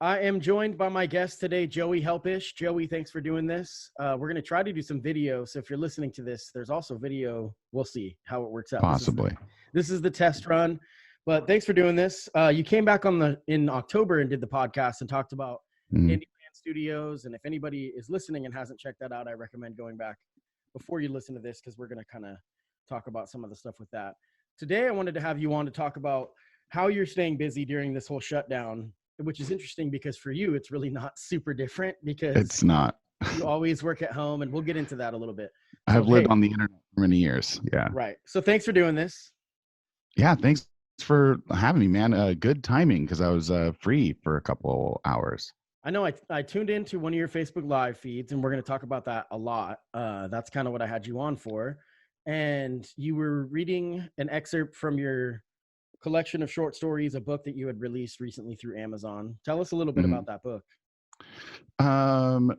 I am joined by my guest today, Joey Helpish. Joey, thanks for doing this. We're going to try to do some video. So if you're listening to this, there's also video. We'll see how it works out. Possibly. This is the test run. But thanks for doing this. You came back in October and did the podcast and talked about Indie Band Studios. And if anybody is listening and hasn't checked that out, I recommend going back before you listen to this, because we're going to kind of talk about some of the stuff with that. Today, I wanted to have you on to talk about how you're staying busy during this whole shutdown, which is interesting because for you, it's really not super different because it's not. You always work at home, and we'll get into that a little bit. I've lived on the internet for many years. Yeah. Right. So thanks for doing this. Yeah. Thanks for having me, man. Good timing because I was free for a couple hours. I know I tuned into one of your Facebook Live feeds, and we're going to talk about that a lot. That's kind of what I had you on for. And you were reading an excerpt from your collection of short stories, a book that you had released recently through Amazon. Tell us a little bit about that book.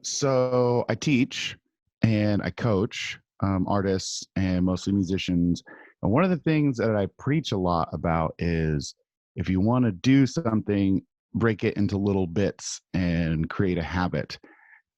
So I teach and I coach artists and mostly musicians. And one of the things that I preach a lot about is if you want to do something, break it into little bits and create a habit.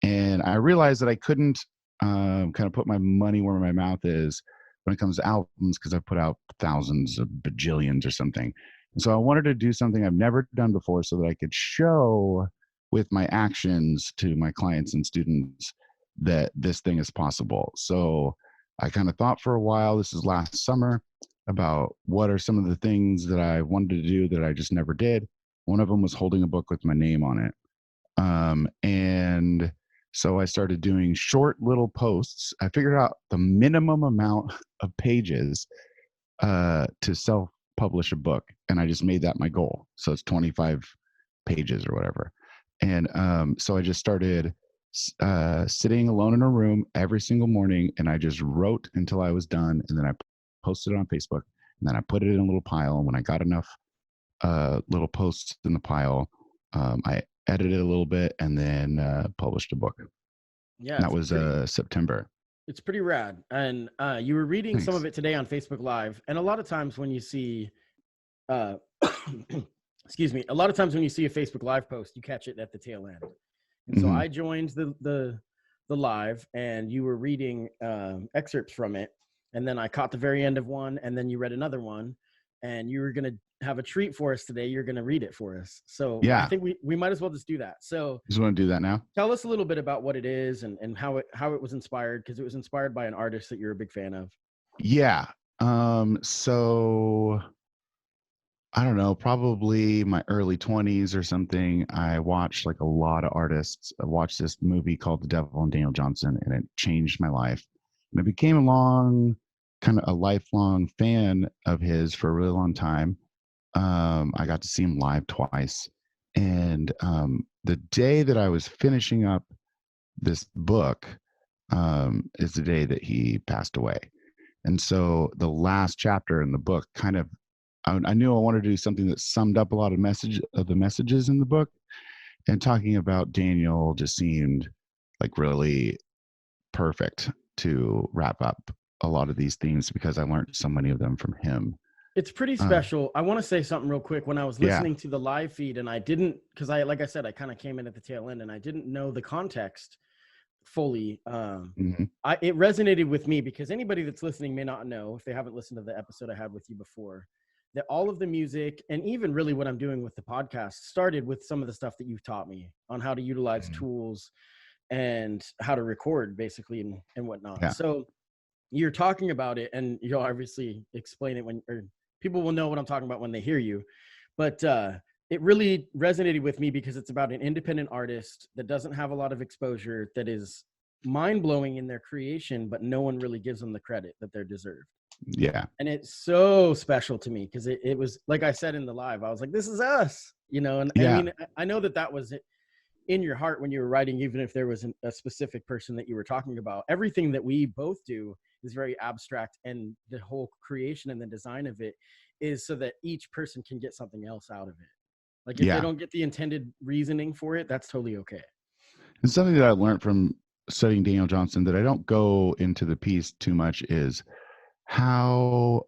And I realized that I couldn't kind of put my money where my mouth is when it comes to albums, because I've put out thousands of bajillions or something. And so I wanted to do something I've never done before so that I could show with my actions to my clients and students that this thing is possible. So I kind of thought for a while, this is last summer, about what are some of the things that I wanted to do that I just never did. One of them was holding a book with my name on it. And so I started doing short little posts. I figured out the minimum amount of pages to self-publish a book. And I just made that my goal. So it's 25 pages or whatever. And so I just started sitting alone in a room every single morning, and I just wrote until I was done. And then I posted it on Facebook, and then I put it in a little pile. And when I got enough little posts in the pile, I edited a little bit and then published a book. Yeah, and that was September. It's pretty rad. And you were reading Thanks. some of it today on Facebook Live. And a lot of times when you see, excuse me, a lot of times when you see a Facebook Live post, you catch it at the tail end. And so I joined the live, and you were reading excerpts from it. And then I caught the very end of one, and then you read another one. And you were going to have a treat for us today. You're going to read it for us. So yeah. I think we might as well just do that. So just want to do that now. Tell us a little bit about what it is and how it was inspired, because it was inspired by an artist that you're a big fan of. Yeah. So I don't know, probably my early 20s or something. I watched like a lot of artists. I watched this movie called The Devil and Daniel Johnson, and it changed my life. And I became kind of a lifelong fan of his for a really long time. I got to see him live twice. And the day that I was finishing up this book is the day that he passed away. And so the last chapter in the book I knew I wanted to do something that summed up a lot of the messages in the book. And talking about Daniel just seemed like really perfect to wrap up a lot of these themes, because I learned so many of them from him. It's pretty special. I want to say something real quick. When I was listening to the live feed, and I didn't, because like I said, I kind of came in at the tail end, and I didn't know the context fully. It resonated with me because anybody that's listening may not know, if they haven't listened to the episode I had with you before, that all of the music, and even really what I'm doing with the podcast, started with some of the stuff that you've taught me on how to utilize tools and how to record, basically, and whatnot. Yeah. So you're talking about it, and you'll obviously explain it or people will know what I'm talking about when they hear you. But it really resonated with me because it's about an independent artist that doesn't have a lot of exposure, that is mind-blowing in their creation, but no one really gives them the credit that they're deserved. Yeah. And it's so special to me because it was, like I said in the live, I was like, this is us, and I mean, I know that was in your heart when you were writing, even if there was a specific person that you were talking about. Everything that we both do is very abstract, and the whole creation and the design of it is so that each person can get something else out of it. Like if they don't get the intended reasoning for it, that's totally okay. And something that I learned from studying Daniel Johnson that I don't go into the piece too much is how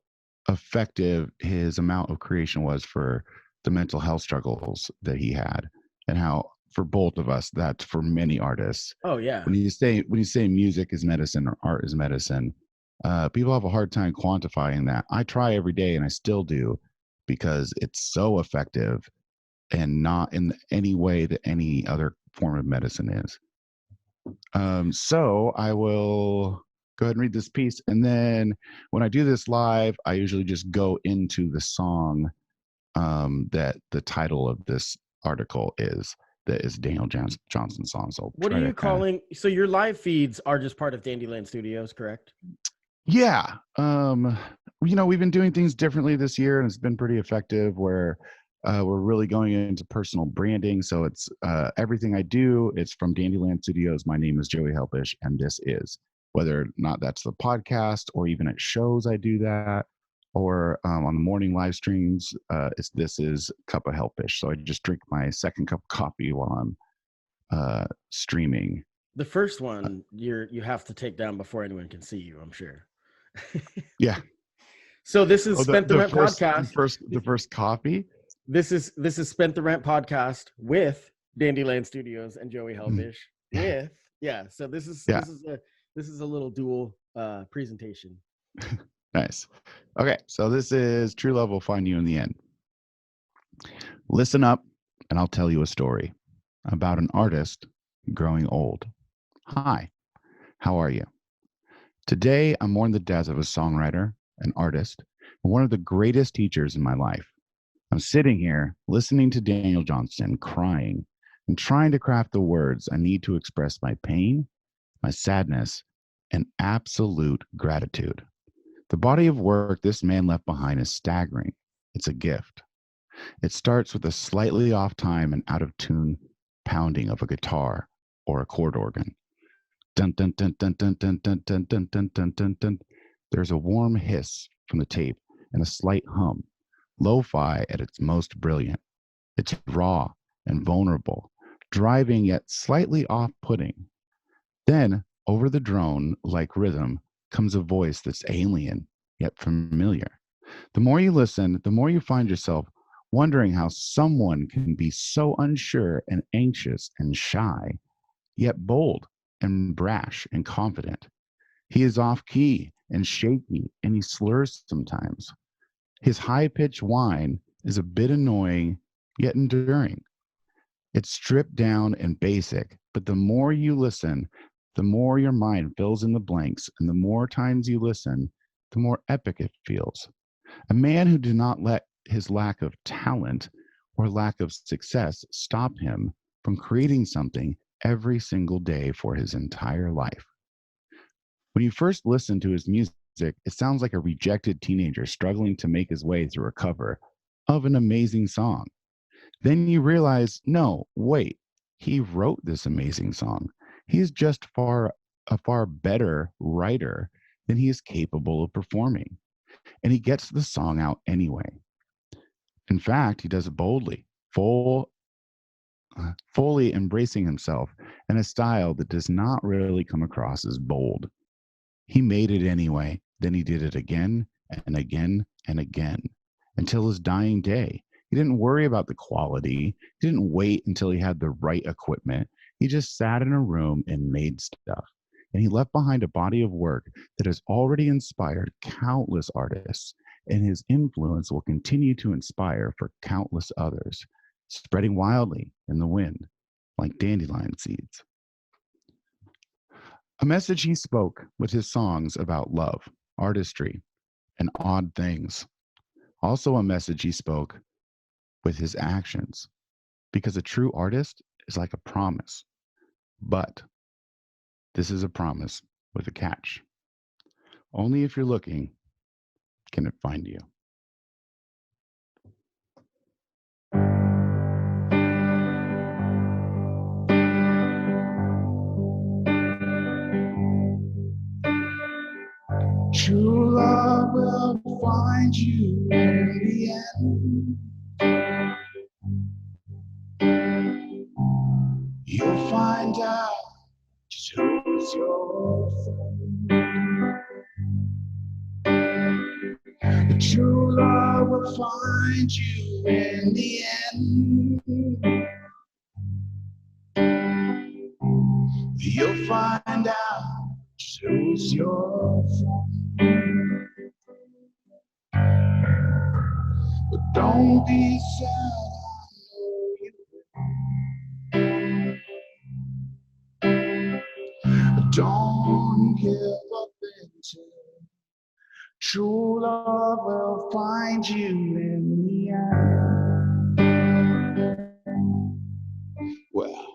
effective his amount of creation was for the mental health struggles that he had. and how for both of us, that's for many artists. Oh yeah. When you say music is medicine or art is medicine, people have a hard time quantifying that. I try every day, and I still do, because it's so effective and not in any way that any other form of medicine is. So I will go ahead and read this piece, and then when I do this live, I usually just go into the song that the title of this article is. That is Daniel Johnson's song. So what are you calling? So your live feeds are just part of Dandyland Studios, correct? Yeah. We've been doing things differently this year, and it's been pretty effective, where we're really going into personal branding. So it's everything I do, it's from Dandyland Studios. My name is Joey Helpish, and this is, whether or not that's the podcast or even at shows I do that, or on the morning live streams, this is Cup of Helpish. So I just drink my second cup of coffee while I'm streaming. The first one you have to take down before anyone can see you, I'm sure. Yeah. So this is Spent the Rent podcast. The first coffee. This is Spent the Rent podcast with Dandyland Studios and Joey Helpish. So this is a little dual presentation. Nice. Okay, so this is True Love Will Find You in the End. Listen up, and I'll tell you a story about an artist growing old. Hi, how are you? Today, I'm mourning the death of a songwriter, an artist, and one of the greatest teachers in my life. I'm sitting here listening to Daniel Johnson crying and trying to craft the words I need to express my pain, my sadness, and absolute gratitude. The body of work this man left behind is staggering. It's a gift. It starts with a slightly off time and out of tune pounding of a guitar or a chord organ. Dun dun dun dun dun dun dun dun dun dun dun dun dun. There's a warm hiss from the tape and a slight hum. Lo-fi at its most brilliant. It's raw and vulnerable, driving yet slightly off-putting. Then, over the drone-like rhythm, comes a voice that's alien yet familiar. The more you listen, the more you find yourself wondering how someone can be so unsure and anxious and shy, yet bold and brash and confident. He is off key and shaky, and he slurs sometimes. His high-pitched whine is a bit annoying yet enduring. It's stripped down and basic, but the more you listen, the more your mind fills in the blanks, and the more times you listen, the more epic it feels. A man who did not let his lack of talent or lack of success stop him from creating something every single day for his entire life. When you first listen to his music, it sounds like a rejected teenager struggling to make his way through a cover of an amazing song. Then you realize, no, wait, he wrote this amazing song. He's just a far better writer than he is capable of performing. And he gets the song out anyway. In fact, he does it boldly, fully embracing himself in a style that does not really come across as bold. He made it anyway. Then he did it again and again and again until his dying day. He didn't worry about the quality. He didn't wait until he had the right equipment. He just sat in a room and made stuff. And he left behind a body of work that has already inspired countless artists, and his influence will continue to inspire for countless others, spreading wildly in the wind like dandelion seeds. A message he spoke with his songs about love, artistry, and odd things. Also a message he spoke with his actions, because a true artist is like a promise. But this is a promise with a catch. Only if you're looking can it find you. True love will find you in the end. You'll find out just who's your friend. True love will find you in the end. You'll find out who's your friend. But don't be sad, I know you will. Don't give up until true love will find you in the end. Well,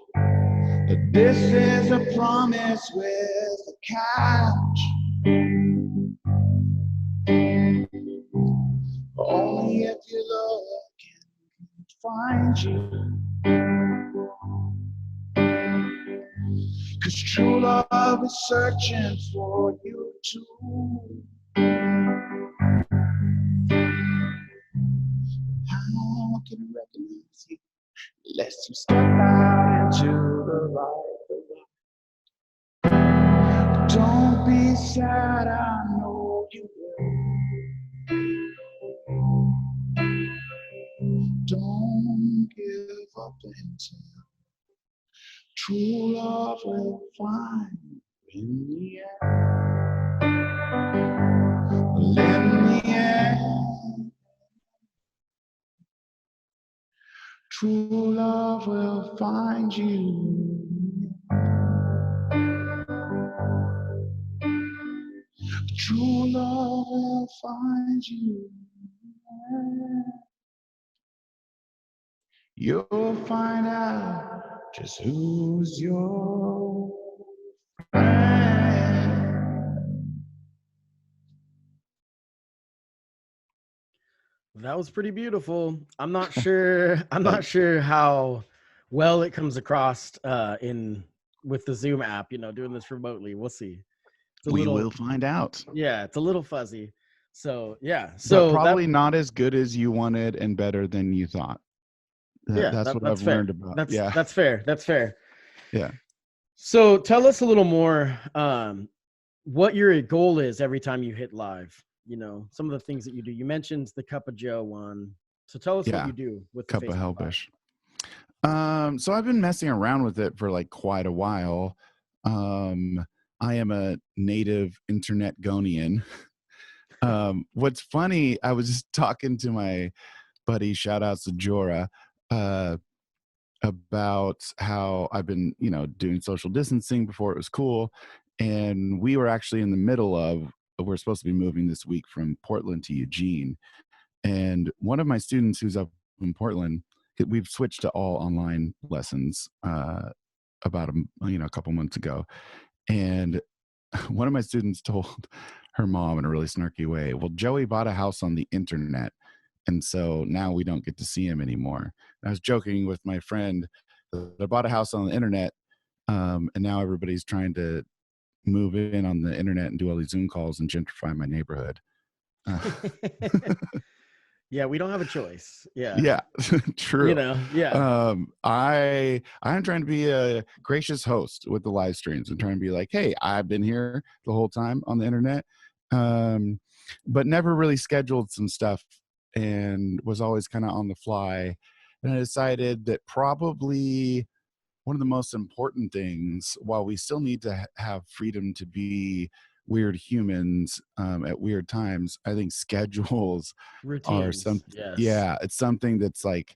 this is a promise with a catch. Only if your love can find you. 'Cause true love is searching for you too. How can I recognize you unless you step out into the light? Don't be sad, I know you will. Don't give up until true love will find you in the end. Well, in the end, true love will find you. True love will find you. You'll find out just who's your friend. That was pretty beautiful. I'm not sure how well it comes across with the Zoom app, doing this remotely. We'll see. We will find out. Yeah, it's a little fuzzy. So, yeah. But probably not as good as you wanted and better than you thought. That's what I've learned about. That's fair. That's fair. Yeah. So tell us a little more what your goal is every time you hit live. Some of the things that you do. You mentioned the Cup of Joe one. So tell us what you do with the Cup of Helpish. So I've been messing around with it for like quite a while. I am a native internet Gonian. What's funny, I was just talking to my buddy, shout outs to Jorah, about how I've been, doing social distancing before it was cool. And we were actually in the middle of, we're supposed to be moving this week from Portland to Eugene. And one of my students who's up in Portland, we've switched to all online lessons about a couple months ago. And one of my students told her mom in a really snarky way, well, Joey bought a house on the internet, and so now we don't get to see him anymore. And I was joking with my friend that I bought a house on the internet, and now everybody's trying to move in on the internet and do all these Zoom calls and gentrify my neighborhood. Yeah, we don't have a choice. Yeah, true. I'm trying to be a gracious host with the live streams and trying to be like, hey, I've been here the whole time on the internet, but never really scheduled some stuff and was always kind of on the fly. And I decided that probably one of the most important things, while we still need to have freedom to be weird humans at weird times, I think schedules are something. Yes. Yeah, it's something that's like,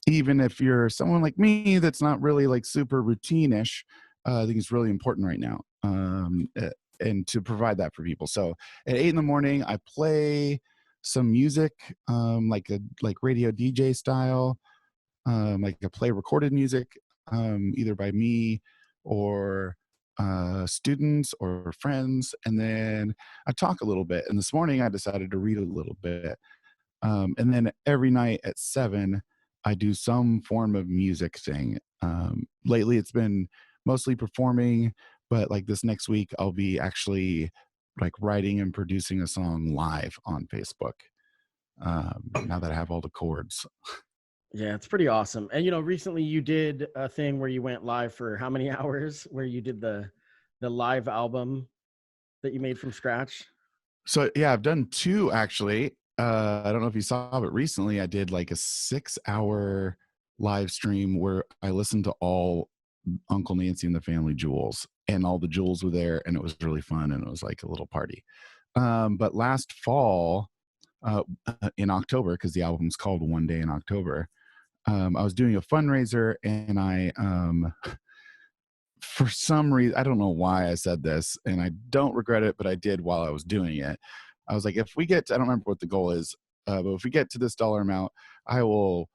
even if you're someone like me that's not really like super routine-ish, I think it's really important right now, and to provide that for people. So at 8 a.m, I play some music, like radio DJ style, like I play recorded music, either by me or students or friends, and then I talk a little bit. And this morning I decided to read a little bit, and then every night at 7 I do some form of music thing. Lately it's been mostly performing, but like this next week I'll be actually like writing and producing a song live on Facebook, now that I have all the chords. Yeah, it's pretty awesome. And recently you did a thing where you went live for how many hours, where you did the live album that you made from scratch? So yeah, I've done 2 actually. I don't know if you saw, but recently I did like a 6-hour live stream where I listened to all Uncle Nancy and the Family Jewels, and all the jewels were there, and it was really fun, and it was like a little party. But last fall, in October, because the album's called One Day in October, I was doing a fundraiser, and I for some reason, I don't know why I said this, and I don't regret it, but I did while I was doing it. I was like, if we get to, I don't remember what the goal is, but if we get to this dollar amount, I will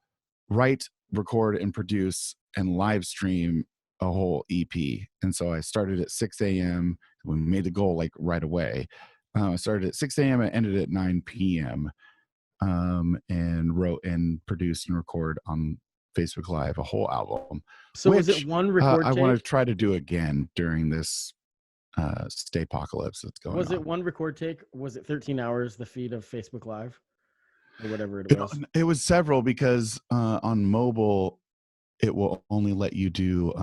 write, record, and produce and live stream a whole EP. And so I started at 6 a.m. We made the goal like right away. I started at 6 a.m. and ended at 9 p.m. And wrote and produced and record on Facebook Live a whole album. So was it one record I take? want to try to do again during this stay-apocalypse that's going on. Was it one record take? Was it 13 hours, the feed of Facebook Live? Or whatever it was? It was several, because on mobile, it will only let you do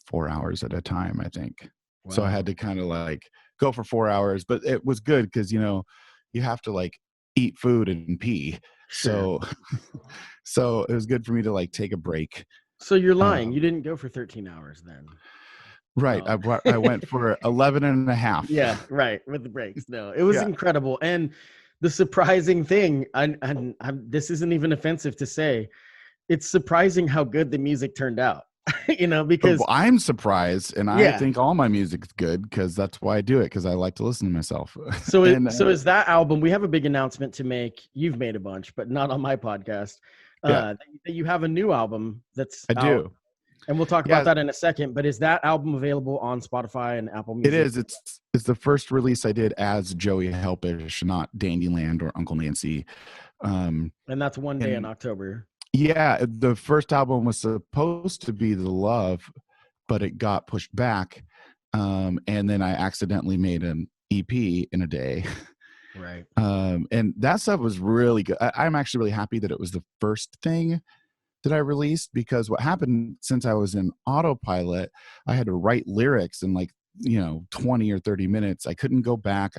4 hours at a time, I think. Wow. So I had to kind of like go for 4 hours, but it was good because, you know, you have to like eat food and pee. Sure. So it was good for me to like take a break. So you're lying. You didn't go for 13 hours then. Right. Oh. I went for 11 and a half. Yeah, right. With the breaks. No, it was incredible. And the surprising thing, and this isn't even offensive to say, it's surprising how good the music turned out. You know, because I'm surprised, and I think all my music's good, because that's why I do it, because I like to listen to myself. So is that album? We have a big announcement to make. You've made a bunch, but not on my podcast. That you have a new album that's I do, and we'll talk about that in a second. But is that album available on Spotify and Apple Music? It is. It's the first release I did as Joey Helpish, not Dandyland or Uncle Nancy. And that's One Day in October. Yeah, the first album was supposed to be The Love, but it got pushed back. And then I accidentally made an EP in a day. Right. And that stuff was really good. I'm actually really happy that it was the first thing that I released, because what happened, since I was in autopilot, I had to write lyrics in like, 20 or 30 minutes. I couldn't go back.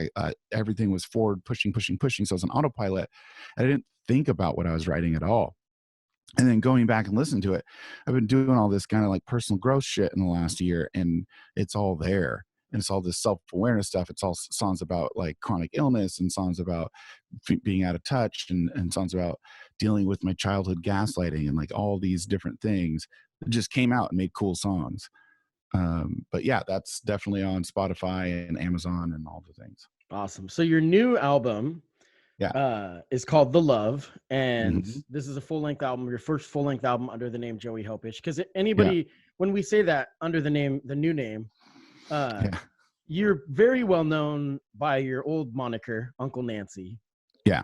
Everything was forward pushing. So I was on autopilot. I didn't think about what I was writing at all. And then going back and listening to it, I've been doing all this kind of like personal growth shit in the last year, and it's all there. And it's all this self-awareness stuff. It's all songs about like chronic illness, and songs about being out of touch, and songs about dealing with my childhood gaslighting, and like all these different things that just came out and made cool songs. But yeah, that's definitely on Spotify and Amazon and all the things. Awesome. So your new album is called The Love, and this is a full-length album, your first full-length album under the name Joey Helpish. Because when we say that under the new name, you're very well known by your old moniker, Uncle Nancy. Yeah.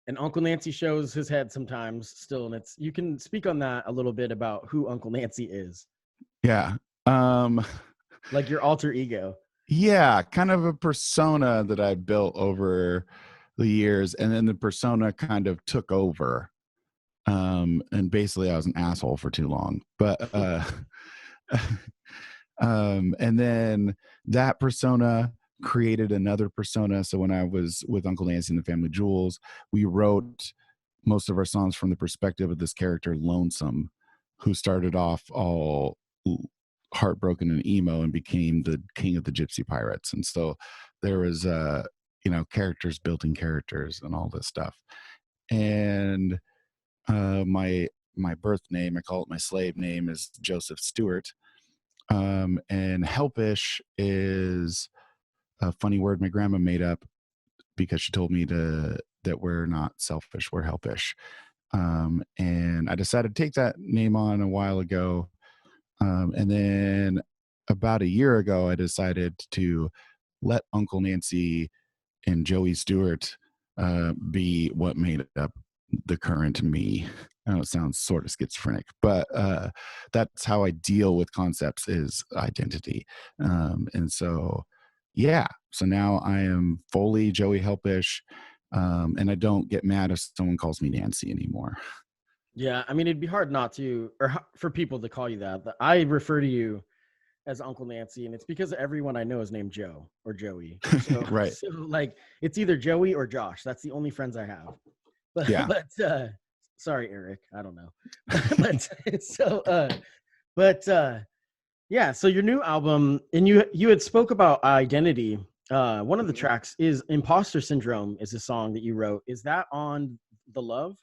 And Uncle Nancy shows his head sometimes still, and you can speak on that a little bit about who Uncle Nancy is. Yeah. Like your alter ego. Yeah, kind of a persona that I built over the years, and then the persona kind of took over. And basically I was an asshole for too long. But and then that persona created another persona. So when I was with Uncle Nancy and the Family Jewels, we wrote most of our songs from the perspective of this character, Lonesome, who started off all heartbroken and emo and became the king of the Gypsy Pirates. And so there was characters building characters and all this stuff. And my birth name, I call it my slave name, is Joseph Stewart. And Helpish is a funny word my grandma made up, because she told me that we're not selfish, we're helpish. And I decided to take that name on a while ago. And then about a year ago, I decided to let Uncle Nancy and Joey Stewart be what made up the current me. I know it sounds sort of schizophrenic, but that's how I deal with concepts, is identity. And so, so now I am fully Joey Helpish, and I don't get mad if someone calls me Nancy anymore. Yeah, I mean, it'd be hard not to, or for people to call you that. But I refer to you as Uncle Nancy, and it's because everyone I know is named Joe or Joey. So, right. So, like, it's either Joey or Josh. That's the only friends I have. But sorry, Eric. I don't know. But Yeah, so your new album, and you had spoke about identity. One of the tracks is Imposter Syndrome is a song that you wrote. Is that on The Love?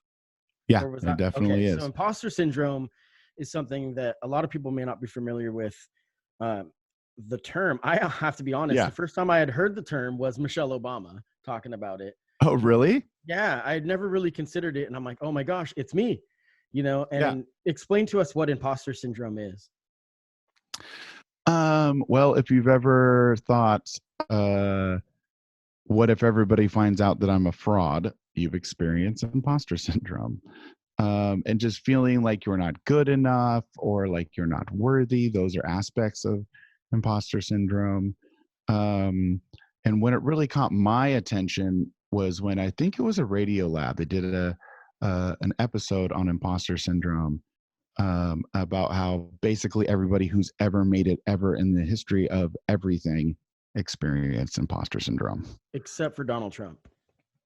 Yeah, Or was it that okay? definitely So is. imposter syndrome is something that a lot of people may not be familiar with. Uh, the term, I have to be honest, Yeah. the first time I had heard the term was Michelle Obama talking about it. Oh, really? Yeah, I had never really considered it, and I'm like, oh my gosh, it's me, Yeah. And explain to us what imposter syndrome is. Well, if you've ever thought, uh, what if everybody finds out that I'm a fraud? You've experienced imposter syndrome. And just feeling like you're not good enough or like you're not worthy. Those are aspects of imposter syndrome. Um, and when it really caught my attention was when I think it was a Radio Lab. They did an episode on imposter syndrome, about how basically everybody who's ever made it ever in the history of everything experienced imposter syndrome. Except for Donald Trump.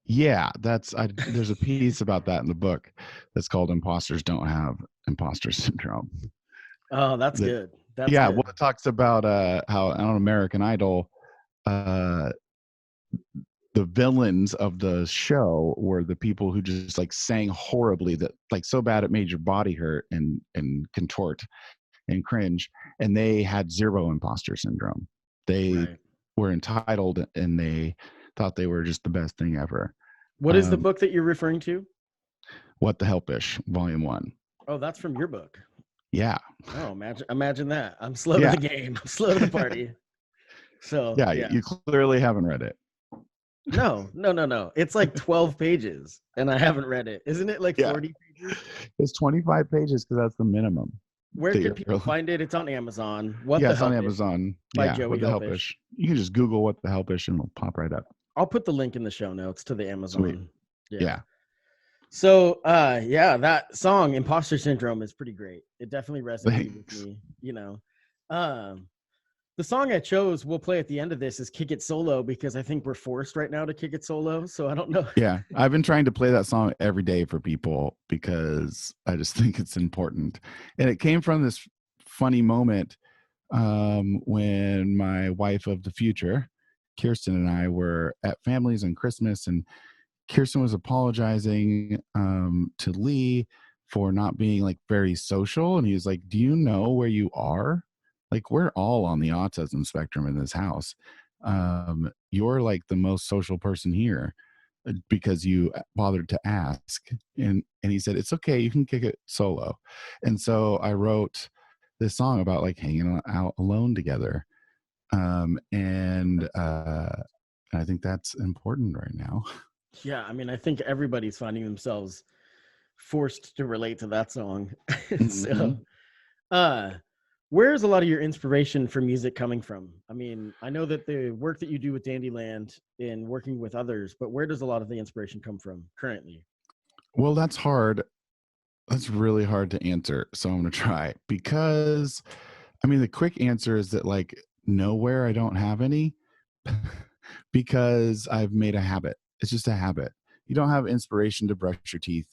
Yeah, there's a piece about that in the book that's called "Imposters Don't Have Imposter Syndrome." Oh, that's good. That's Yeah, good. well, it talks about how on American Idol, uh, the villains of the show were the people who just like sang horribly, that like so bad it made your body hurt and contort and cringe, and they had zero imposter syndrome. They Right. were entitled and they thought they were just the best thing ever. What is the book that you're referring to? What the Helpish, Volume 1. Oh, that's from your book. Yeah. Oh, imagine that. I'm slow to Yeah. the game. I'm slow to the party. So Yeah, yeah. you clearly haven't read it. No. It's like 12 pages and I haven't read it. Isn't it like 40 pages? It's 25 pages because that's the minimum. Where can people find it? It's on Amazon. What the Helpish? It's on Amazon. By Joey What the Helpish. You can just Google What the Helpish and it'll pop right up. I'll put the link in the show notes to the Amazon. Sweet. Yeah. So that song Imposter Syndrome is pretty great. It definitely resonated with me, the song I chose, we'll play at the end of this, is Kick It Solo, because I think we're forced right now to kick it solo. So I don't know. Yeah, I've been trying to play that song every day for people because I just think it's important. And it came from this funny moment when my wife of the future, Kirsten, and I were at families on Christmas, and Kirsten was apologizing to Lee for not being like very social. And he was like, do you know where you are? Like, we're all on the autism spectrum in this house. You're like the most social person here because you bothered to ask. And he said, it's okay, you can kick it solo. And so I wrote this song about like hanging out alone together. And I think that's important right now. Yeah, I mean, I think everybody's finding themselves forced to relate to that song. So, where's a lot of your inspiration for music coming from? I mean, I know that the work that you do with Dandyland and working with others, but where does a lot of the inspiration come from currently? Well, that's hard. That's really hard to answer. So I'm going to try, because I mean, the quick answer is that like nowhere, I don't have any because I've made a habit. It's just a habit. You don't have inspiration to brush your teeth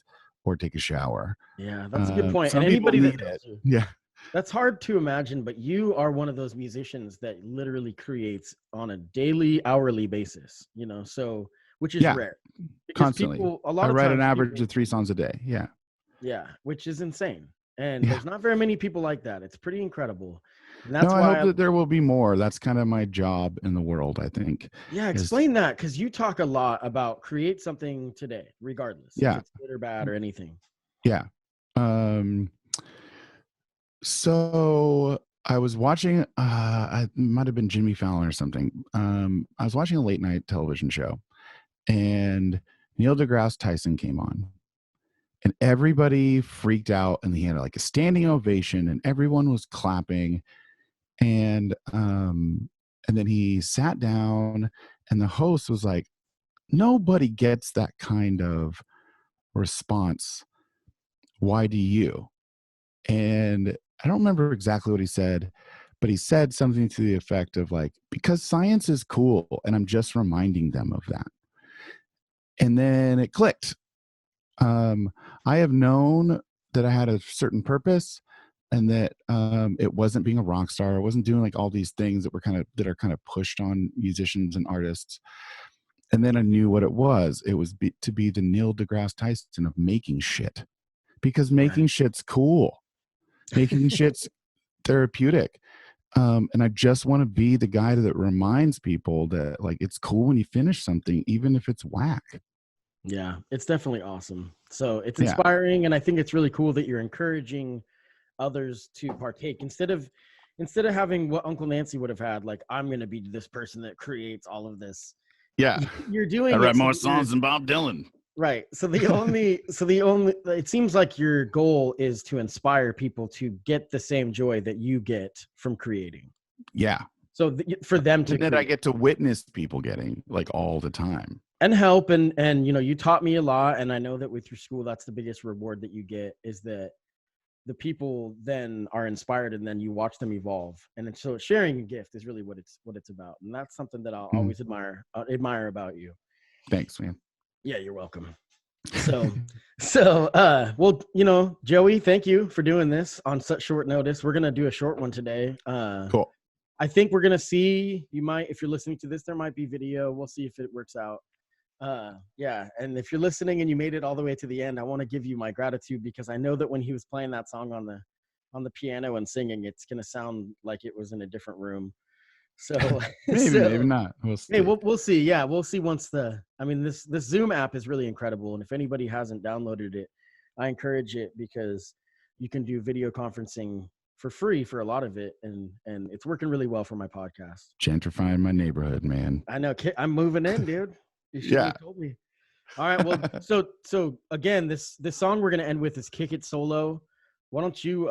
or take a shower. Yeah, that's a good point. Some and anybody need that it. Yeah. That's hard to imagine, but you are one of those musicians that literally creates on a daily, hourly basis, so which is rare. Because constantly. I write an average of 3 songs a day. Yeah. Yeah, which is insane. And there's not very many people like that. It's pretty incredible. And that's why I hope that there will be more. That's kind of my job in the world, I think. Yeah, explain that, because you talk a lot about create something today, regardless if it's good or bad or anything. Yeah. So I was watching, it might have been Jimmy Fallon or something. I was watching a late night television show, and Neil deGrasse Tyson came on, and everybody freaked out, and he had like a standing ovation, and everyone was clapping, and then he sat down, and the host was like, "Nobody gets that kind of response. Why do you?" And I don't remember exactly what he said, but he said something to the effect of like, because science is cool and I'm just reminding them of that. And then it clicked. I have known that I had a certain purpose and that it wasn't being a rock star. It wasn't doing like all these things that are kind of pushed on musicians and artists. And then I knew what it was. It was to be the Neil deGrasse Tyson of making shit, because making shit's cool. Making shit's therapeutic. And I just want to be the guy that reminds people that like it's cool when you finish something, even if it's whack. Yeah, it's definitely awesome. So it's inspiring, and I think it's really cool that you're encouraging others to partake instead of having what Uncle Nancy would have had, like, I'm going to be this person that creates all of this. Yeah, you're doing. I write more songs than Bob Dylan. Right. So the only it seems like your goal is to inspire people to get the same joy that you get from creating. Yeah. So for them to, and that I get to witness people getting like all the time. And help, and you taught me a lot, and I know that with your school, that's the biggest reward that you get, is that the people then are inspired, and then you watch them evolve. And so sharing a gift is really what it's about, and that's something that I'll always admire about you. Thanks, man. Yeah, you're welcome. So well, Joey, thank you for doing this on such short notice. We're gonna do a short one today. Cool. I think we're gonna see. If you're listening to this, there might be video. We'll see if it works out. And if you're listening and you made it all the way to the end, I want to give you my gratitude, because I know that when he was playing that song on the piano and singing, it's going to sound like it was in a different room. So maybe not. We'll see. Hey, we'll see. Yeah, we'll see once this Zoom app is really incredible. And if anybody hasn't downloaded it, I encourage it, because you can do video conferencing for free for a lot of it. And it's working really well for my podcast. Gentrifying my neighborhood, man. I know. I'm moving in, dude. You should have told me. All right. Well, so again, this song we're gonna end with is "Kick It Solo." Why don't you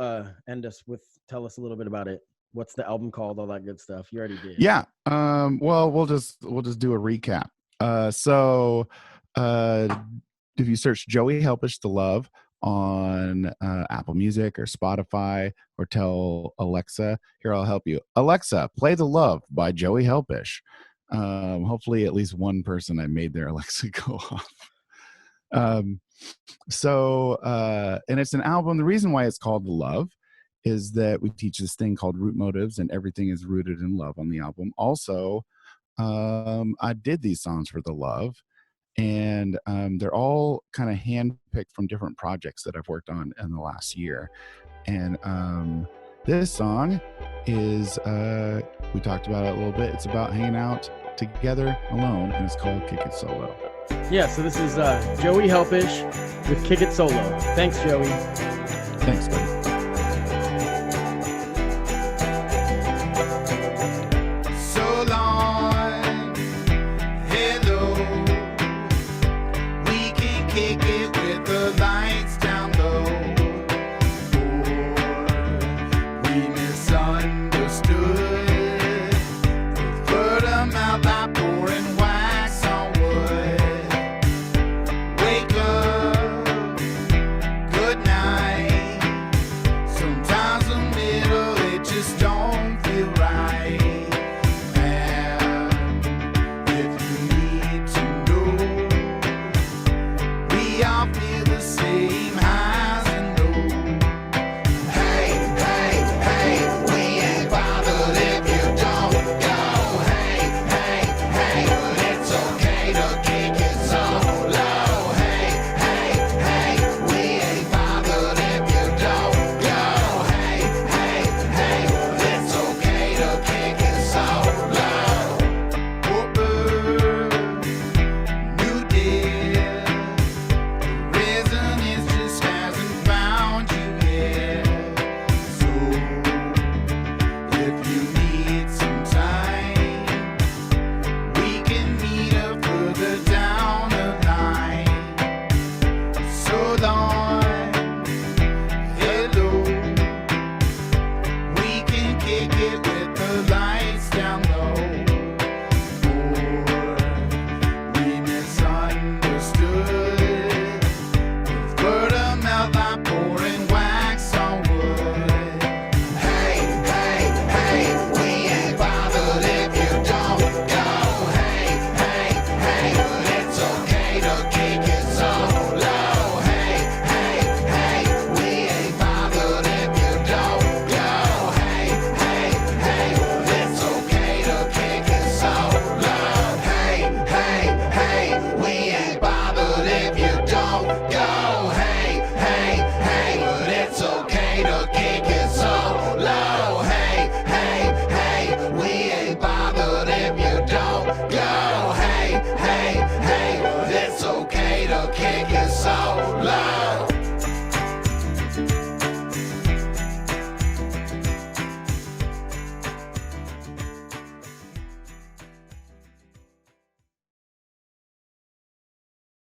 tell us a little bit about it? What's the album called? All that good stuff. You already did. Yeah. Well, we'll just do a recap. If you search Joey Helpish The Love on Apple Music or Spotify, or tell Alexa, here, I'll help you. Alexa, play The Love by Joey Helpish. Hopefully at least one person I made their Alexa go off. And it's an album. The reason why it's called The Love is that we teach this thing called root motives, and everything is rooted in love on the album. Also, I did these songs for The Love, and they're all kind of handpicked from different projects that I've worked on in the last year. And this song is, we talked about it a little bit. It's about hanging out together alone, and it's called Kick It Solo. Yeah, so this is Joey Helpish with Kick It Solo. Thanks, Joey. Thanks, buddy. So long, hello. We can kick it with the lights down low. We misunderstood. Word of mouth like pouring wax on wood. Wake up, good night. Sometimes the middle, it just don't.